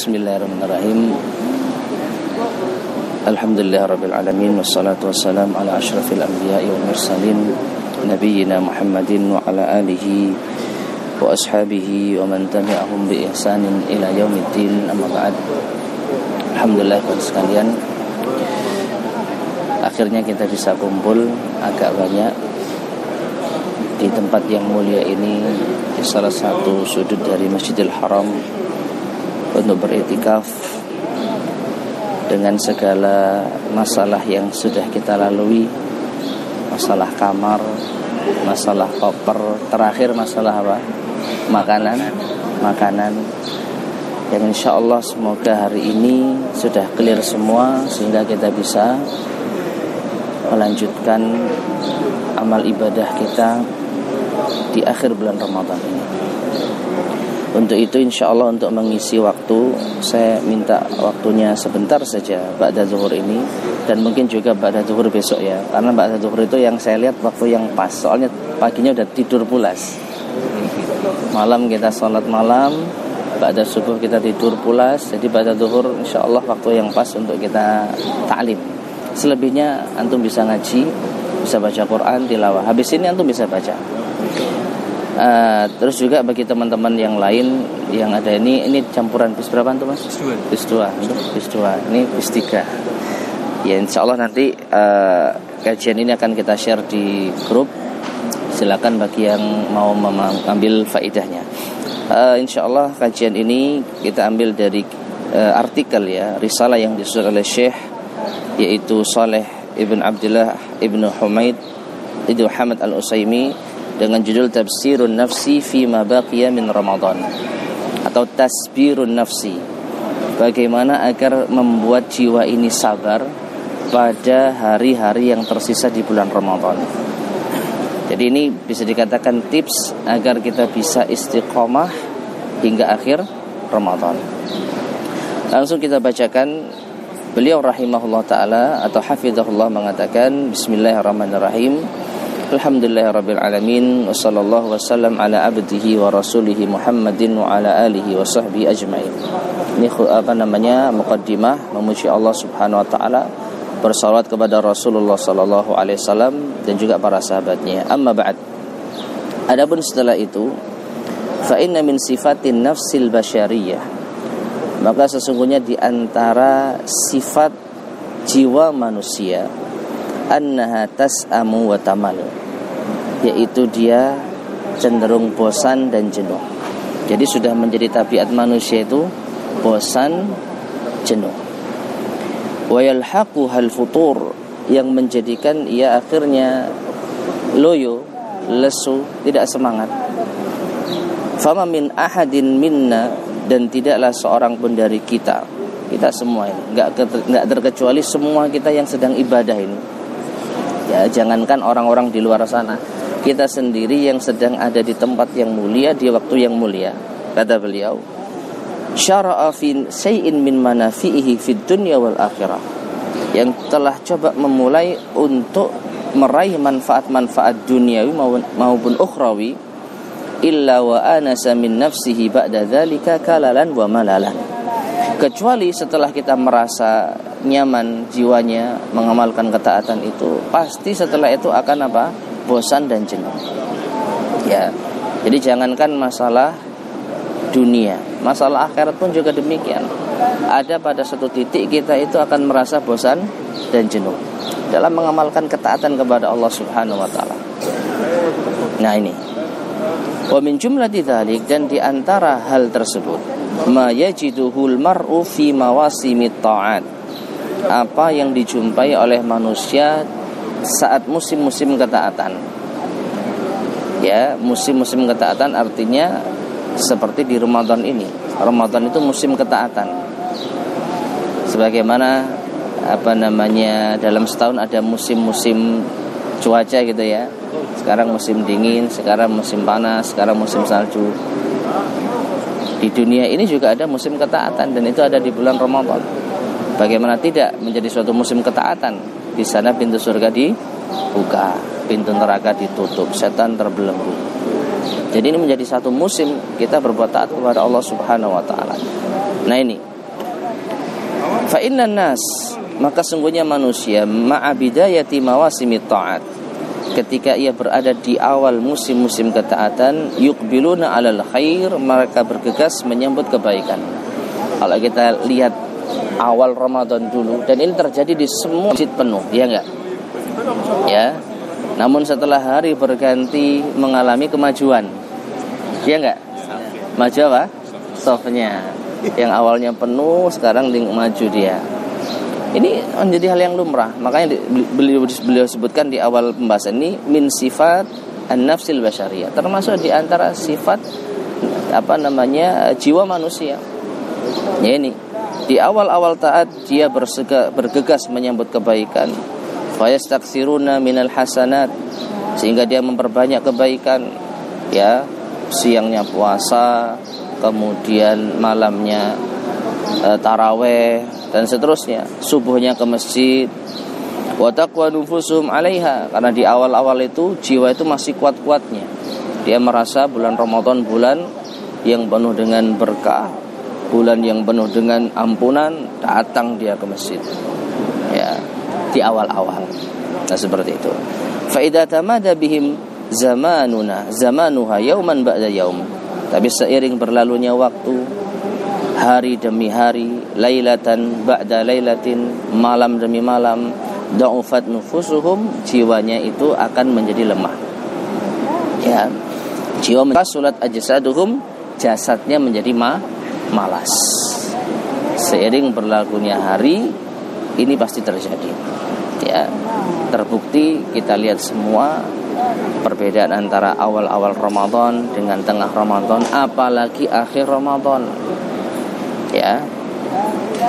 Bismillahirrahmanirrahim. Alhamdulillahirabbil alamin wassalatu wassalamu ala asyrafil anbiya'i wal mursalin nabiyyina Muhammadin wa ala alihi wa ashabihi wa man tabi'ahum bi ihsanin ila yaumiddin. Amma ba'd. Alhamdulillah sekalian, akhirnya kita bisa kumpul agak banyak di tempat yang mulia ini, di salah satu sudut dari Masjidil Haram, untuk beriktikaf dengan segala masalah yang sudah kita lalui, masalah kamar, masalah koper, terakhir masalah apa? Makanan yang insya Allah semoga hari ini sudah clear semua, sehingga kita bisa melanjutkan amal ibadah kita di akhir bulan Ramadan ini. Untuk itu insya Allah, untuk mengisi waktu, saya minta waktunya sebentar saja ba'da zuhur ini, dan mungkin juga ba'da zuhur besok ya, karena ba'da zuhur itu yang saya lihat waktu yang pas, soalnya paginya udah tidur pulas, malam kita sholat malam, ba'da subuh kita tidur pulas, jadi ba'da zuhur insya Allah waktu yang pas untuk kita ta'lim. Selebihnya antum bisa ngaji, bisa baca Quran, tilawah. Habis ini antum bisa baca. Terus juga bagi teman-teman yang lain yang ada ini campuran bis berapa antum mas? Bis 2. Ini bis 3. Ya insya Allah nanti kajian ini akan kita share di grup. Silakan bagi yang mau mengambil faidahnya. Insya Allah kajian ini kita ambil dari artikel ya, risalah yang disusun oleh Syekh, yaitu Saleh Ibn Abdullah Ibn Humaid Ibn Hamad Al-Utsaimin, dengan judul Tafsirun Nafsi fi ma baqiya min Ramadan, atau Tasbirun Nafsi, bagaimana agar membuat jiwa ini sabar pada hari-hari yang tersisa di bulan Ramadan. Jadi ini bisa dikatakan tips agar kita bisa istiqomah hingga akhir Ramadan. Langsung kita bacakan. Beliau rahimahullah ta'ala atau hafizahullah mengatakan, Bismillahirrahmanirrahim, Alhamdulillahirabbil alamin, wa sallallahu wasallam ala abdihi wa rasulihi Muhammadin wa ala alihi wa sahbihi ajmain. Ini muqaddimah memuji Allah Subhanahu wa taala, bersalawat kepada Rasulullah sallallahu alaihi wasallam dan juga para sahabatnya. Amma ba'd. Adapun setelah itu, fa inna min sifatin nafsil basyariyah, maka sesungguhnya di antara sifat jiwa manusia, annaha tas'amu wa tamal, yaitu dia cenderung bosan dan jenuh. Jadi sudah menjadi tabiat manusia itu bosan, jenuh. Wa yalhaqu hal futur, yang menjadikan ia akhirnya loyo, lesu, tidak semangat. Fama min ahadin minna, dan tidaklah seorang pun dari kita semua ini, enggak terkecuali semua kita yang sedang ibadah ini. Ya, jangankan orang-orang di luar sana, kita sendiri yang sedang ada di tempat yang mulia, di waktu yang mulia. Kata beliau, syara'a fi shay'in min manafi'ihi fid dunya wal akhirah, yang telah coba memulai untuk meraih manfaat-manfaat duniawi maupun ukhrawi, illa wa anasa min nafsihi ba'da dzalika kalalan wa malalan, kecuali setelah kita merasa nyaman jiwanya mengamalkan ketaatan itu, pasti setelah itu akan apa? Bosan dan jenuh. Ya. Jadi jangankan masalah dunia, masalah akhirat pun juga demikian. Ada pada suatu titik kita itu akan merasa bosan dan jenuh dalam mengamalkan ketaatan kepada Allah Subhanahu wa taala. Nah ini. Wa min jumlati dzalik, dan di antara hal tersebut, ma yajiduhul mar'u fi mawasimit ta'at, apa yang dijumpai oleh manusia saat musim-musim ketaatan. Ya, musim-musim ketaatan artinya seperti di Ramadan ini. Ramadan itu musim ketaatan. Sebagaimana dalam setahun ada musim-musim cuaca gitu ya. Sekarang musim dingin, sekarang musim panas, sekarang musim salju. Di dunia ini juga ada musim ketaatan, dan itu ada di bulan Ramadan. Bagaimana tidak menjadi suatu musim ketaatan? Di sana pintu surga dibuka, pintu neraka ditutup, setan terbelenggu. Jadi ini menjadi satu musim kita berbuat taat kepada Allah Subhanahu wa taala. Nah ini Fa innan nas, maka sungguhnya manusia ma'a bidayati mawasimit ta'at, ketika ia berada di awal musim-musim ketaatan, yuqbiluna 'alal khair, mereka bergegas menyambut kebaikan. Kalau kita lihat awal Ramadan dulu, dan ini terjadi di semua masjid penuh, ya enggak? Ya. Namun setelah hari berganti mengalami kemajuan. Ya enggak? Maju apa? Softnya. Yang awalnya penuh sekarang maju dia. Ini menjadi hal yang lumrah. Makanya beliau sebutkan di awal pembahasan ini, min sifat an-nafsil basyariyah, termasuk di antara sifat jiwa manusia. Ya, ini di awal-awal taat dia bergegas menyambut kebaikan. Fayastaksiruna minal hasanat, sehingga dia memperbanyak kebaikan. Ya, siangnya puasa, kemudian malamnya taraweh dan seterusnya, subuhnya ke masjid. Wa taqwa nufusum 'alaiha, karena di awal-awal itu jiwa itu masih kuat-kuatnya. Dia merasa bulan Ramadan bulan yang penuh dengan berkah, bulan yang penuh dengan ampunan, datang dia ke masjid. Ya, di awal-awal. Nah, seperti itu. Fa idza tamada bihim zamanuha yauman ba'da yaum. Tapi seiring berlalunya waktu, hari demi hari, lailatan ba'da lailatin, malam demi malam, da'ufat nufusuhum, jiwanya itu akan menjadi lemah. Ya, jiwa sulat ajsaduhum, jasadnya menjadi malas. Seiring berlalunya hari, ini pasti terjadi. Ya, terbukti kita lihat semua perbedaan antara awal-awal Ramadan dengan tengah Ramadan, apalagi akhir Ramadan. Ya,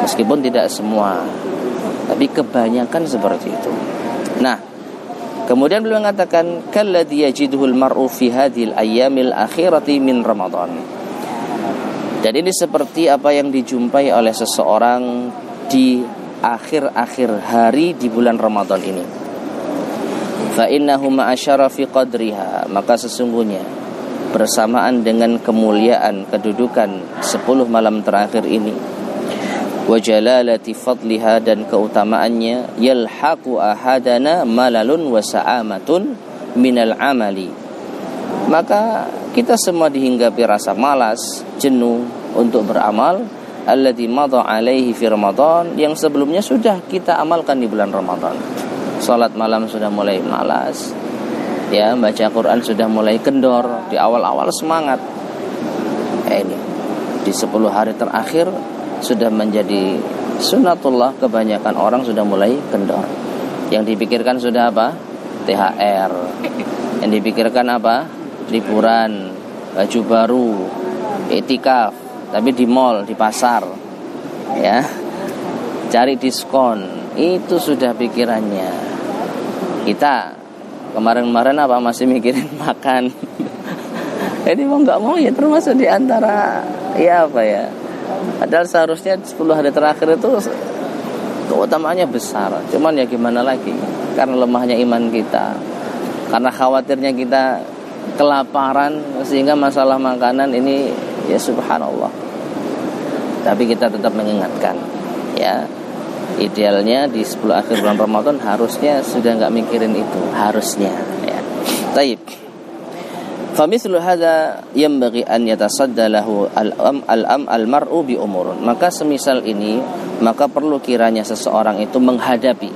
meskipun tidak semua, tapi kebanyakan seperti itu. Nah, kemudian beliau mengatakan, kalladzi yajiduhul mar'u fi hadhil ayyamil akhirati min Ramadan. Dan ini seperti apa yang dijumpai oleh seseorang di akhir-akhir hari di bulan Ramadan ini. Fa innahu ma'asyarafi qadriha, maka sesungguhnya bersamaan dengan kemuliaan kedudukan 10 malam terakhir ini, wa jalalati fadliha, dan keutamaannya, yalhaqu ahadana malalun wa sa'amatun minal amali, maka kita semua dihinggapi rasa malas, jenuh untuk beramal, alladzi madha alaihi fi Ramadan, yang sebelumnya sudah kita amalkan di bulan Ramadan. Salat malam sudah mulai malas, ya, baca Quran sudah mulai kendor. Di awal-awal semangat, ini di 10 hari terakhir sudah menjadi sunatullah, kebanyakan orang sudah mulai kendor. Yang dipikirkan sudah apa? THR. Yang dipikirkan apa? Liburan, baju baru, iktikaf, tapi di mall, di pasar, ya, cari diskon, itu sudah pikirannya. Kita kemarin-kemarin apa, masih mikirin makan. Jadi mau nggak mau ya termasuk di antara, ya apa ya, padahal seharusnya 10 hari terakhir itu keutamaannya besar. Cuman ya gimana lagi, karena lemahnya iman kita, karena khawatirnya kita kelaparan, sehingga masalah makanan ini, ya subhanallah. Tapi kita tetap mengingatkan, ya, idealnya di 10 akhir bulan Ramadan harusnya sudah nggak mikirin itu, harusnya, ya. Taib. Famithlu hadza yanbaghi an yatasadda lahu al-mar'u bi umurun. Maka semisal ini, maka perlu kiranya seseorang itu menghadapi,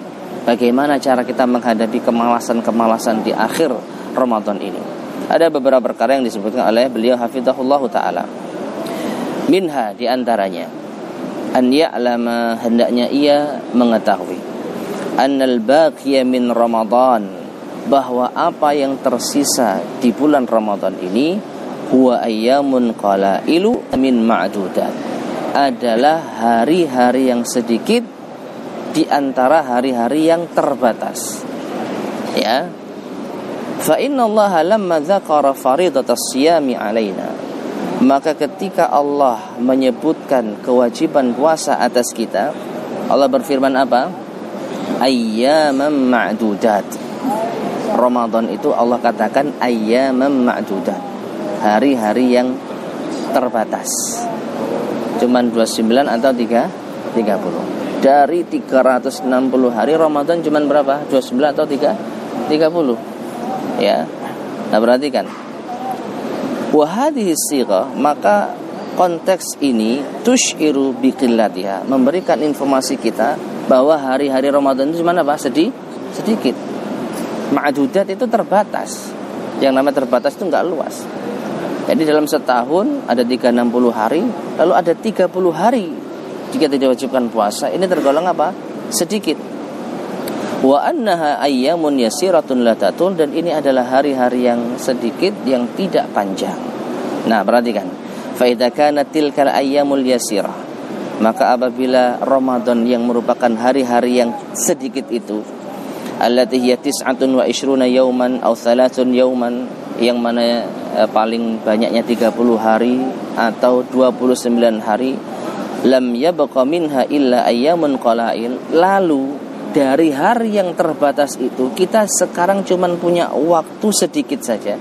bagaimana cara kita menghadapi kemalasan-kemalasan di akhir Ramadan ini. Ada beberapa perkara yang disebutkan oleh beliau hafizahullahu taala. Minha, di antaranya, an ya'lama, hendaknya ia mengetahui, annal baqiya min Ramadan, bahwa apa yang tersisa di bulan Ramadan ini, huwa ayyamun qalailu min ma'dudat, adalah hari-hari yang sedikit di antara hari-hari yang terbatas. Ya. Fa innallaha lamma dzakara faridatas siyami alaina, maka ketika Allah menyebutkan kewajiban puasa atas kita, Allah berfirman apa? Ayyaman ma'dudat. Ramadan itu Allah katakan ayyaman ma'dudat, hari-hari yang terbatas. Cuman 29 atau 30. Dari 360 hari Ramadan cuma berapa? 29 atau 30? Ya. Nah, perhatikan. Wa hadhihi sigha, maka konteks ini tusyiru biqillatiha, memberikan informasi kita bahwa hari-hari Ramadan itu cuma apa? Sedikit. Ma'dudat itu terbatas. Yang namanya terbatas itu enggak luas. Jadi dalam setahun ada 360 hari, lalu ada 30 hari jika tidak diwajibkan puasa. Ini tergolong apa? Sedikit. Wa annaha ayyamun yasiratun la tatul, dan ini adalah hari-hari yang sedikit yang tidak panjang. Nah, perhatikan. Fa idza kanat tilkal ayyamul yasirah, maka apabila Ramadan yang merupakan hari-hari yang sedikit itu, allati hiya 29 yauman aw 30 yauman, yang mana paling banyaknya 30 hari atau 29 hari, lam yabqa minha illa ayyamun qalail, lalu dari hari yang terbatas itu kita sekarang cuman punya waktu sedikit saja,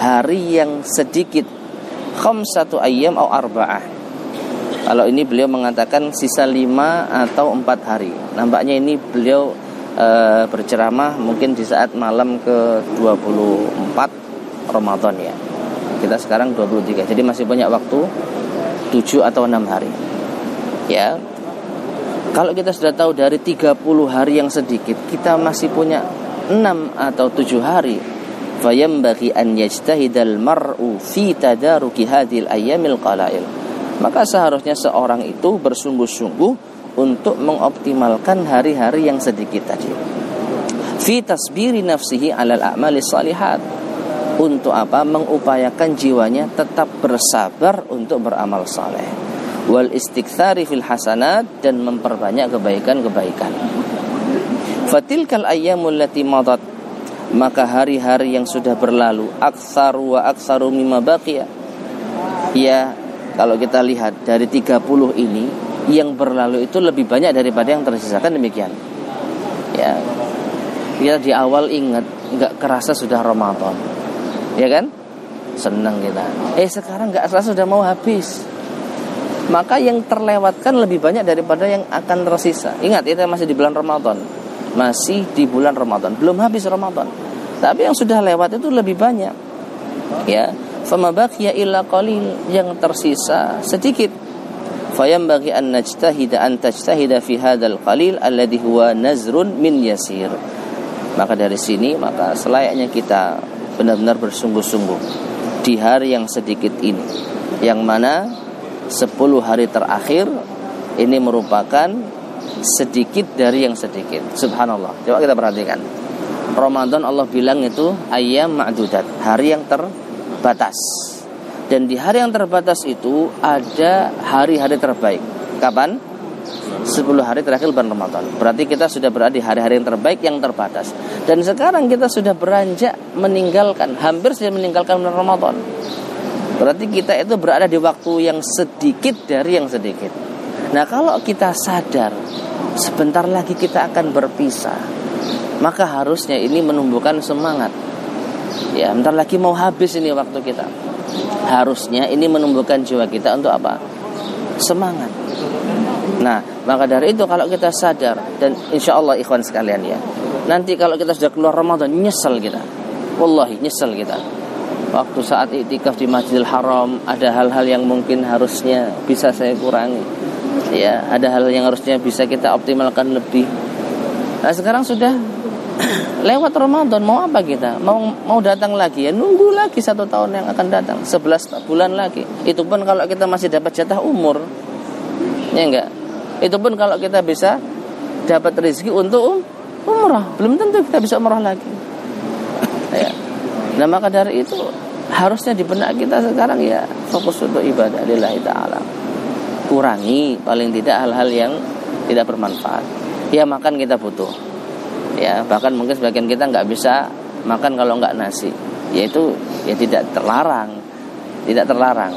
hari yang sedikit, khamsatu ayyam aw arba'ah. Kalau ini beliau mengatakan sisa 5 atau 4 hari. Nampaknya ini beliau berceramah mungkin di saat malam ke-24 Ramadan ya. Kita sekarang 23. Jadi masih banyak waktu 7 atau 6 hari. Ya. Kalau kita sudah tahu dari 30 hari yang sedikit, kita masih punya 6 atau 7 hari. Fayambaghi an yajtahidal mar'u fi tadaruki hadhil ayyamil qalail. Maka seharusnya seorang itu bersungguh-sungguh untuk mengoptimalkan hari-hari yang sedikit tadi. Fi tasbiri nafsihi 'alal a'mali shalihat. Untuk apa? Mengupayakan jiwanya tetap bersabar untuk beramal saleh. Wal istiktsari fil hasanat, dan memperbanyak kebaikan-kebaikan. Fatilkal ayyamul lati madat, maka hari-hari yang sudah berlalu, aktsaru wa aktsaru mimma baqiya. Ya, kalau kita lihat dari 30 ini, yang berlalu itu lebih banyak daripada yang tersisakan, demikian. Ya, kita di awal ingat, nggak kerasa sudah Ramadan, ya kan? Senang kita. Sekarang nggak kerasa sudah mau habis. Maka yang terlewatkan lebih banyak daripada yang akan tersisa. Ingat, kita masih di bulan Ramadan, masih di bulan Ramadan, belum habis Ramadan. Tapi yang sudah lewat itu lebih banyak. Ya, fama baqiya illa qalil, yang tersisa sedikit. Fayambaghi an tajtahida fi hadzal qalil alladhi huwa nazrun min yasir. Maka dari sini, maka selayaknya kita benar-benar bersungguh-sungguh di hari yang sedikit ini, yang mana 10 hari terakhir ini merupakan sedikit dari yang sedikit. Subhanallah. Coba kita perhatikan. Ramadan Allah bilang itu ayyam ma'dudat, hari yang terbatas. Dan di hari yang terbatas itu ada hari-hari terbaik. Kapan? 10 hari terakhir bulan Ramadan. Berarti kita sudah berada di hari-hari yang terbaik yang terbatas. Dan sekarang kita sudah beranjak meninggalkan, hampir sudah meninggalkan bulan Ramadan. Berarti kita itu berada di waktu yang sedikit dari yang sedikit. Nah, kalau kita sadar sebentar lagi kita akan berpisah, maka harusnya ini menumbuhkan semangat. Ya, bentar lagi mau habis ini waktu kita. Harusnya ini menumbuhkan jiwa kita untuk apa? Semangat. Nah, maka dari itu kalau kita sadar, dan insya Allah ikhwan sekalian ya, nanti kalau kita sudah keluar Ramadan, nyesel kita. Wallahi nyesel kita. Waktu saat iktikaf di Masjidil Haram, ada hal-hal yang mungkin harusnya bisa saya kurangi. Ya, ada hal yang harusnya bisa kita optimalkan lebih. Nah, sekarang sudah lewat Ramadan, mau apa kita? Mau datang lagi ya, nunggu lagi 1 tahun yang akan datang, 11 bulan lagi. Itu pun kalau kita masih dapat jatah umur. Ya enggak? Itu pun kalau kita bisa dapat rezeki untuk umrah, belum tentu kita bisa umrah lagi. Ya. Nah, maka dari itu harusnya di benak kita sekarang ya fokus untuk ibadah lillahi ta'ala. Kurangi paling tidak hal-hal yang tidak bermanfaat. Ya, makan kita butuh. Ya, bahkan mungkin sebagian kita nggak bisa makan kalau nggak nasi. Yaitu ya tidak terlarang. Tidak terlarang.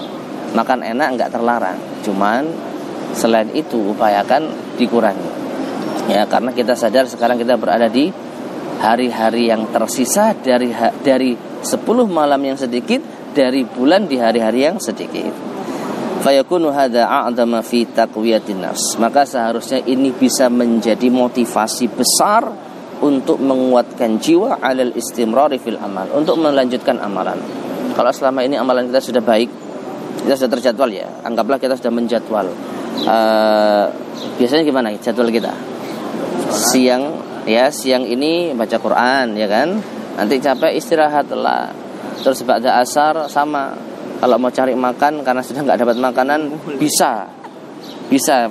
Makan enak nggak terlarang. Cuman selain itu upayakan dikurangi. Ya, karena kita sadar sekarang kita berada di hari-hari yang tersisa dari 10 malam yang sedikit, dari bulan di hari-hari yang sedikit. fayakunu hadza a'dama fi taqwiyatin nafs. Maka seharusnya ini bisa menjadi motivasi besar untuk menguatkan jiwa alal istimrari fil amal, untuk melanjutkan amalan. Kalau selama ini amalan kita sudah baik, kita sudah terjadwal ya, anggaplah kita sudah menjadwal. Biasanya gimana jadwal kita? Siang ini baca Quran ya kan, nanti capek istirahatlah, terus ba'da asar sama. Kalau mau cari makan karena sudah nggak dapat makanan, bisa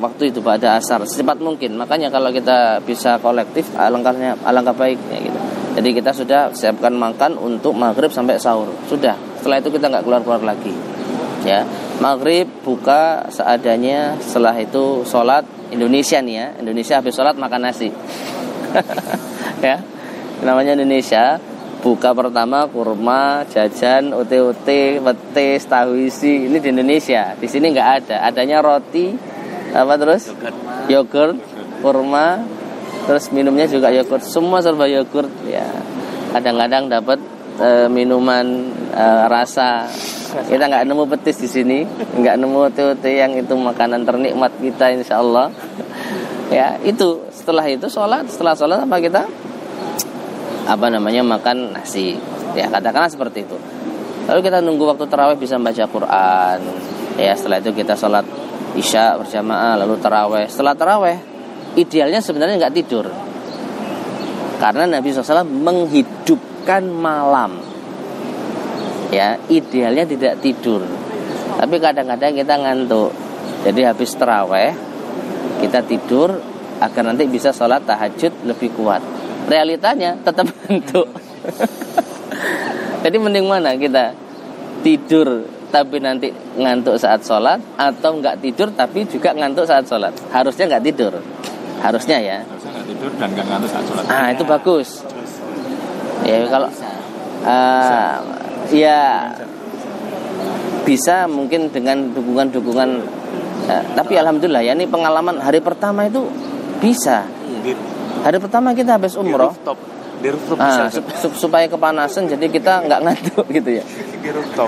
waktu itu ba'da asar secepat mungkin. Makanya kalau kita bisa kolektif alangkah baiknya gitu. Jadi kita sudah siapkan makan untuk maghrib sampai sahur, sudah. Setelah itu kita nggak keluar lagi ya. Maghrib buka seadanya, setelah itu sholat. Indonesia nih ya, Indonesia habis sholat makan nasi ya, namanya Indonesia. Buka pertama kurma, jajan, ote-ote, petis, tahu isi. Ini di Indonesia. Di sini nggak ada. Adanya roti, apa terus? Yogurt, kurma, terus minumnya juga yogurt. Semua serba yogurt. Ya. Kadang-kadang dapat minuman rasa. Kita nggak nemu petis di sini, nggak nemu ote-ote yang itu makanan ternikmat kita, insya Allah. Ya itu. Setelah itu sholat. Setelah sholat apa kita? Makan nasi ya, katakanlah seperti itu. Lalu kita nunggu waktu tarawih bisa baca Quran ya. Setelah itu kita sholat isya berjamaah, lalu tarawih. Setelah tarawih idealnya sebenarnya nggak tidur, karena Nabi SAW menghidupkan malam ya. Idealnya tidak tidur, tapi kadang-kadang kita ngantuk. Jadi habis tarawih kita tidur agar nanti bisa sholat tahajud lebih kuat. Realitanya tetap ngantuk. Jadi mending mana kita? Tidur tapi nanti ngantuk saat sholat, atau nggak tidur tapi juga ngantuk saat sholat? Harusnya nggak tidur. Harusnya ya. Harusnya nggak tidur dan nggak ngantuk saat sholat. Itu bagus. Ya kalau ya bisa mungkin dengan dukungan-dukungan. Tapi alhamdulillah ya, ini pengalaman hari pertama itu bisa. Hari pertama kita habis umroh di rooftop supaya kepanasan, jadi kita nggak ngantuk gitu ya. Di rooftop.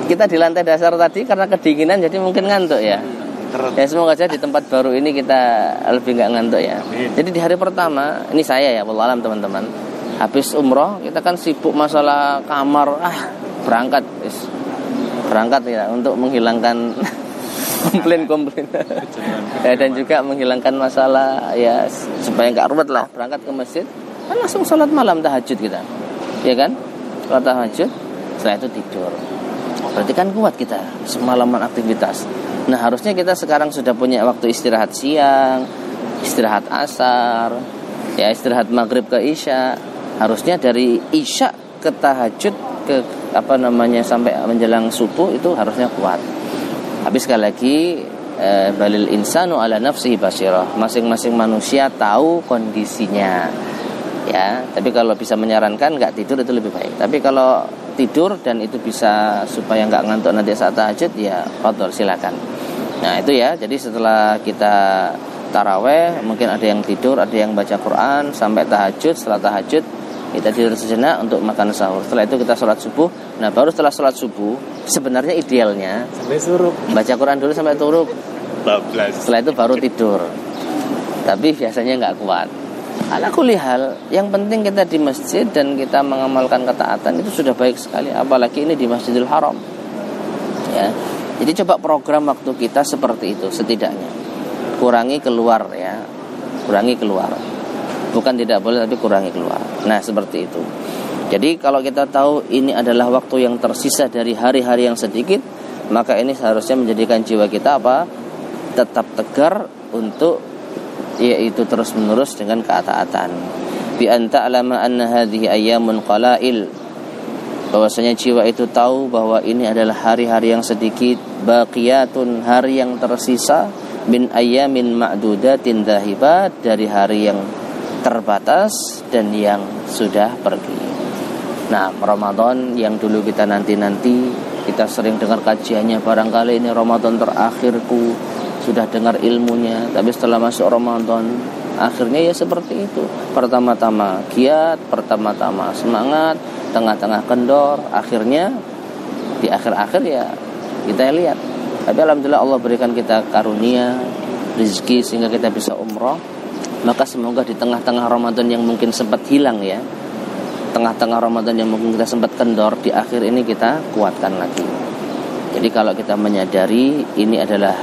Kita di lantai dasar tadi karena kedinginan jadi mungkin ngantuk ya. Ya semoga aja di tempat baru ini kita lebih nggak ngantuk ya. Jadi di hari pertama ini saya ya, wallah alam teman-teman, habis umroh kita kan sibuk masalah kamar, berangkat ya untuk menghilangkan komplain ya, dan juga menghilangkan masalah ya, supaya nggak ruwet lah. Berangkat ke masjid kan langsung sholat malam tahajud kita ya kan, sholat tahajud, setelah itu tidur. Berarti kan kuat kita semalaman aktivitas. Nah harusnya kita sekarang sudah punya waktu istirahat siang, istirahat asar ya, istirahat maghrib ke isya. Harusnya dari isya ke tahajud ke sampai menjelang subuh itu harusnya kuat. Habis sekali lagi balil insanu ala nafsihi basirah. Masing-masing manusia tahu kondisinya ya. Tapi kalau bisa menyarankan nggak tidur itu lebih baik. Tapi kalau tidur dan itu bisa supaya nggak ngantuk nanti saat tahajud ya, fadhol silakan. Nah itu ya. Jadi setelah kita taraweh mungkin ada yang tidur, ada yang baca Quran sampai tahajud. Setelah tahajud kita tidur sejenak untuk makan sahur. Setelah itu kita sholat subuh. Nah baru setelah sholat subuh sebenarnya idealnya sampai suruh baca Quran dulu sampai turuk. Setelah itu baru tidur. Tapi biasanya nggak kuat. Ala kulli hal, yang penting kita di masjid dan kita mengamalkan ketaatan itu sudah baik sekali. Apalagi ini di Masjidil Haram ya. Jadi coba program waktu kita seperti itu setidaknya. Kurangi keluar ya. Kurangi keluar. Bukan tidak boleh, tapi kurangi keluar. Nah seperti itu. Jadi kalau kita tahu ini adalah waktu yang tersisa dari hari-hari yang sedikit, maka ini seharusnya menjadikan jiwa kita tetap tegar untuk yaitu terus menerus dengan ketaatan. Bi anta alama anna hadhihi ayyamun qalail. Bahwasanya jiwa itu tahu bahwa ini adalah hari-hari yang sedikit, baqiyatun, hari yang tersisa, min ayyamin ma'dudatin dhahibat, dari hari yang terbatas dan yang sudah pergi. Nah, Ramadan yang dulu kita nanti-nanti, kita sering dengar kajiannya, barangkali ini Ramadan terakhirku, sudah dengar ilmunya, tapi setelah masuk Ramadan akhirnya ya seperti itu. Pertama-tama giat, pertama-tama semangat, tengah-tengah kendor, akhirnya di akhir-akhir ya kita lihat Tapi alhamdulillah Allah berikan kita karunia rezeki sehingga kita bisa umroh. Maka semoga di tengah-tengah Ramadan yang mungkin sempat hilang ya, tengah-tengah Ramadan yang mungkin kita sempat kendor, di akhir ini kita kuatkan lagi. Jadi kalau kita menyadari ini adalah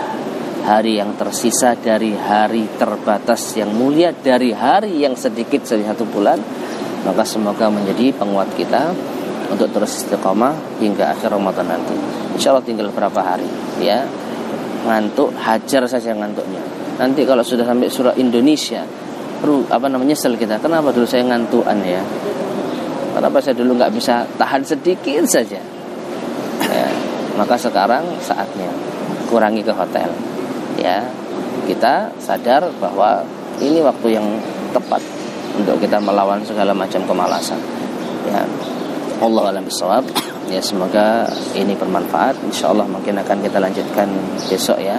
hari yang tersisa dari hari terbatas yang mulia, dari hari yang sedikit dari 1 bulan, maka semoga menjadi penguat kita untuk terus istiqomah hingga akhir Ramadan nanti. Insya Allah tinggal berapa hari ya. Ngantuk, hajar saja ngantuknya. Nanti kalau sudah sampai surah Indonesia, nyesel kita. Kenapa dulu saya ngantuan ya? Kenapa saya dulu nggak bisa tahan sedikit saja? Ya, maka sekarang saatnya kurangi ke hotel. Ya, kita sadar bahwa ini waktu yang tepat untuk kita melawan segala macam kemalasan. Ya, Allah a'lam bishawab. Ya, semoga ini bermanfaat. Insyaallah mungkin akan kita lanjutkan besok ya.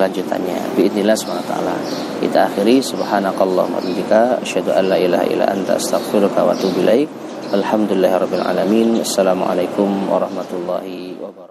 Lanjutannya biidznillah subhanahu wa ta'ala. Kita akhiri subhanakallahumma wa bihamdika asyhadu an la ilaha illa anta astaghfiruka wa atubu ilaik. Alhamdulillahirabbil alamin. Assalamualaikum warahmatullahi wabarakatuh.